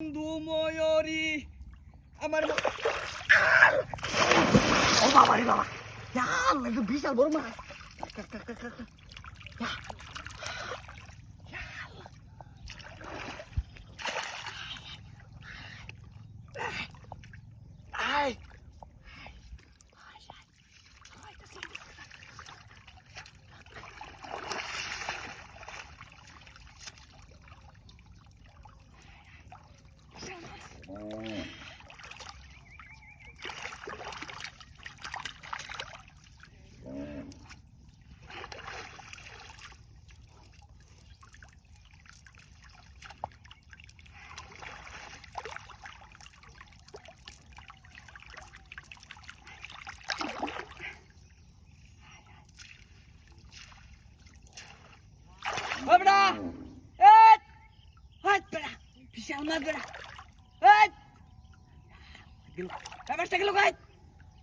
বন্ধু ময়ূরী আমার ও বাবা রে বাবা একটু বিশাল বড় মাছ Beda, beda, bisa amat beda, kilo, berapa kilo guys?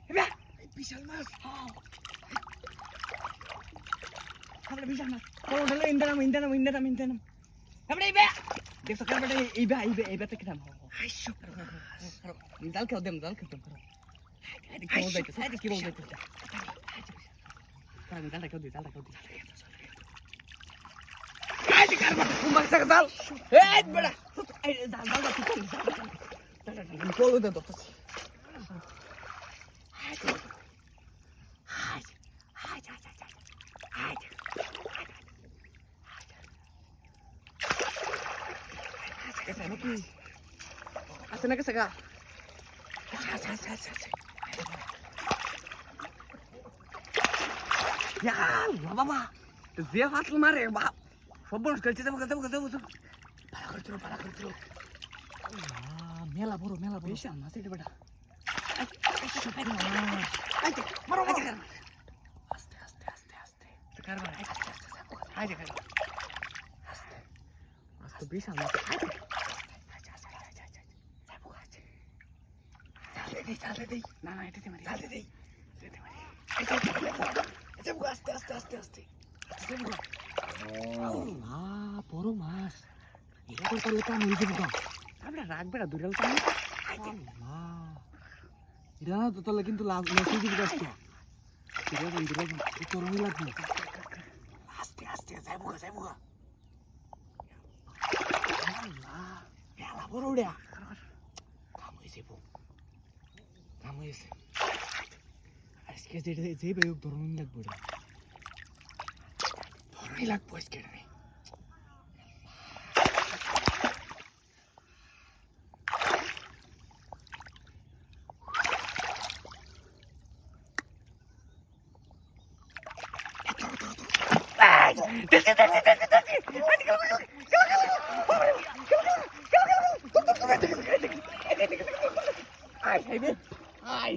Beda, bisa mas, kamu bisa mas, kalau udah indah, kamu beda, dia sekarang beda, iba tak kita mau, ayo, dal kau dem, ada kau dah, sekarang dal kau di. Ayo karma, kumbang sakal. Beda. Dal kalau udah dokter. Asal nak saga. Ya, baba. Dia fatul mare, baba. সবুজ করছে দেবো পালা করে মেলা বড় বেশি মাছ এটা বেটা মারো আস্তে কারবার আস্তে বেশি মাছ চালতে দেই না এটাতে মারি আস্তে বড় মাছ এটা তো তাহলে কাম হয়ে যাবে আমরা রাখবে না দূরে এটা তো তাহলে কিন্তু লসই দিবি গাছটা তরমই লাগবে আস্তে যাইবো মেলা বড় ওটা কাম হয়েছে আজকে যেটা যে বেগ ধরুন লাগবে ওটা ধরনই লাগবো আজকে রে Ay,